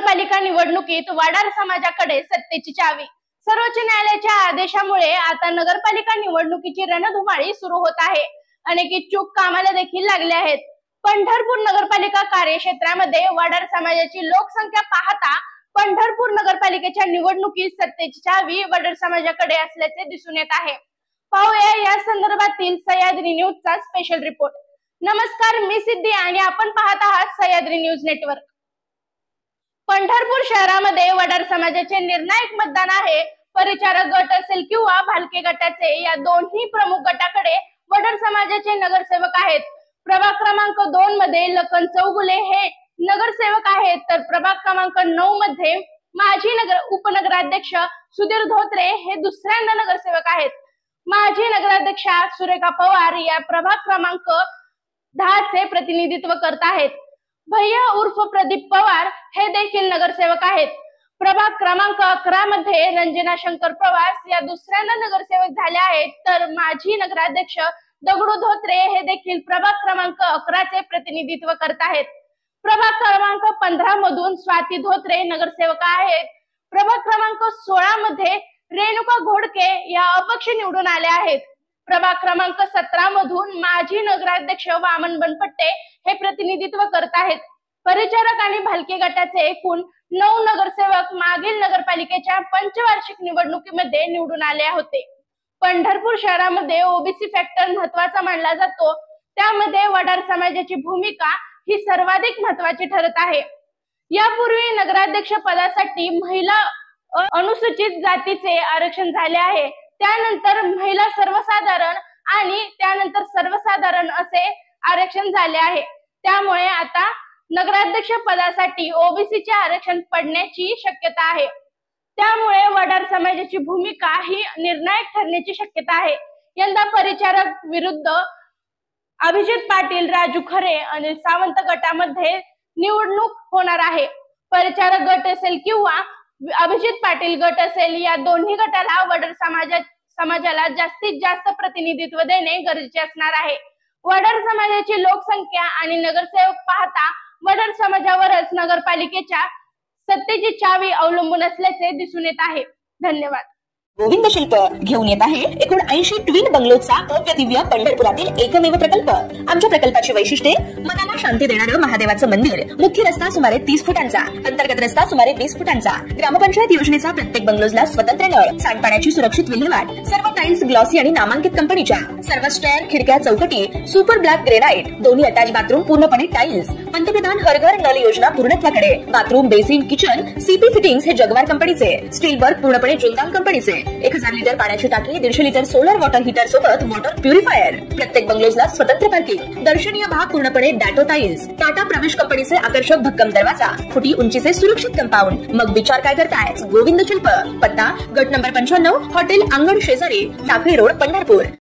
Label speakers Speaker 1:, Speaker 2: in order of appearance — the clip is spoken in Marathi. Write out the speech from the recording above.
Speaker 1: नगरपालिका निवडणुकीत वडार समाजाकडे सत्तेची चावी। सर्वोच्च न्यायालयाच्या आदेशामुळे आता नगरपालिका निवडणुकीची रणधुमाळी सुरू होत आहे। अनेक इच्छुक कामाला देखील लागले आहेत। पंढरपूर नगरपालिका कार्यक्षेत्रामध्ये वडार समाजाची लोकसंख्या पाहता पंढरपूर नगरपालिकेच्या निवडणुकीत सत्तेची चावी वडार समाजाकडे असल्याचे दिसून येत आहे। पाहूया या संदर्भातील सह्याद्री न्यूजचा स्पेशल रिपोर्ट। नमस्कार, मी सिद्धी आणि आपण पाहत आहात सह्याद्री न्यूज नेटवर्क। पंढरपूर शहरामध्ये वडार समाजाचे निर्णायक मतदान आहे। परिचारक गट असेल किंवा भालके गटाचे, या दोन्ही प्रमुख गटाकडे वडार समाजाचे नगरसेवक आहेत। प्रभाग क्रमांक 2 मध्ये लखन चौगुले हे नगरसेवक आहेत, तर प्रभाग क्रमांक 9 मध्ये माजी उपनगराध्यक्ष सुधीर धोत्रे हे दुसऱ्यांदा नगरसेवक आहेत। माजी नगराध्यक्षा सुरेखा पवार या प्रभाग क्रमांक 10 चे प्रतिनिधित्व करत आहेत। भैया उर्फ प्रदीप पवार हे देखील नगरसेवक आहेत। प्रभाग क्रमांक 11 मध्ये रंजना शंकर प्रवास या दुसऱ्यांदा नगरसेवक झाले आहेत, तर माजी नगराध्यक्ष दगडू धोत्रे हे देखील प्रभाग क्रमांक 11 चे प्रतिनिधित्व करत आहेत। प्रभाग क्रमांक 15 मधून स्वाती धोत्रे नगरसेवक आहेत। प्रभाग क्रमांक 16 मध्ये रेणुका घोडके या अपक्ष निवडून आल्या आहेत। प्रभाग क्रमांक 17 मधून माजी नगराध्यक्ष वामन बनपट्टे हे प्रतिनिधित्व करत आहेत। परिचारक आणि भालके गटाचे एकूण 9 नगरसेवक मागील नगरपालिकेच्या पंचवार्षिक निवडणुकीमध्ये निवडून आले होते। पंढरपूर शहरामध्ये ओबीसी फॅक्टर महत्वाचा मानला जातो, त्यामध्ये वडार समाजाची भूमिका ही सर्वाधिक महत्वाची ठरत आहे। यापूर्वी नगराध्यक्ष पदासाठी महिला अनुसूचित जातीचे आरक्षण झाले आहे, त्यानंतर महिला सर्वसाधारण आणि त्यानंतर सर्वसाधारण असे आरक्षण झाले आहे। त्यामुळे आता नगराध्यक्ष पदासाठी ओबीसीचे आरक्षण पडण्याची शक्यता आहे। त्यामुळे वडार समाजाची भूमिका ही निर्णायक ठरण्याची शक्यता आहे। यंदा परिचारक विरुद्ध अभिजित पाटील, राजू खरे, अनिल सावंत गटामध्ये निवडणूक होणार आहे। परिचारक गट असेल किंवा अभिजित पाटील गट असेल, या दोन्ही गटाला वडार समाजाला जास्तीत जास्त प्रतिनिधित्व देणे गरजेचे असणार आहे। वडार समाजाची लोकसंख्या आणि नगरसेवक पाहता वडार समाजावरच नगरपालिकेच्या सत्तेची चावी अवलंबून असल्याचे दिसून येत आहे। धन्यवाद।
Speaker 2: गोविंद शिल्प घेऊन येत आहे एकूण 80 ट्विन बंगलोचा भव्य दिव्य पंढरपुरातील एकमेव प्रकल्प। आमच्या प्रकल्पाची वैशिष्ट्ये: मनाला शांती देणारं महादेवाचं मंदिर, मुख्य रस्ता सुमारे 30 फुटांचा, अंतर्गत रस्ता सुमारे 20 फुटांचा, ग्रामपंचायत योजनेचा प्रत्येक बंगलोजला स्वतंत्र नळ, सांडपाण्याची सुरक्षित विल्हेवाट, सर्व टाइल्स ग्लॉसी आणि नामांकित कंपनीच्या, सर्व स्टेअर, खिडक्या, चौकटी सुपर ब्लॅक ग्रेनाइट, दोन्ही अटॅच बाथरूम पूर्णपणे टाइल्स, पंतप्रधान हर घर नल योजना पूर्णत्वाकडे, bathroom, basin, kitchen CP fittings हे जगवार कंपनीचे, स्टील वर्क पूर्णपणे जुंदाल कंपनीचे, 1000 लिटर पाण्याची टाकी, 150 लिटर सोलर वॉटर हीटर सोबत वॉटर प्युरिफायर, प्रत्येक बंगलोजला स्वतंत्र पार्किंग, दर्शनीय भाग पूर्णपणे डॅटो टाइल्स, टाटा प्रवेश कंपनीचे आकर्षक भक्कम दरवाजा, फुटी उंचीचे सुरक्षित कंपाऊंड। मग विचार काय करताय? गोविंद शिल्प, पत्ता गट नंबर 95, हॉटेल अंगण शेजारी, टाकळी रोड, पंढरपूर।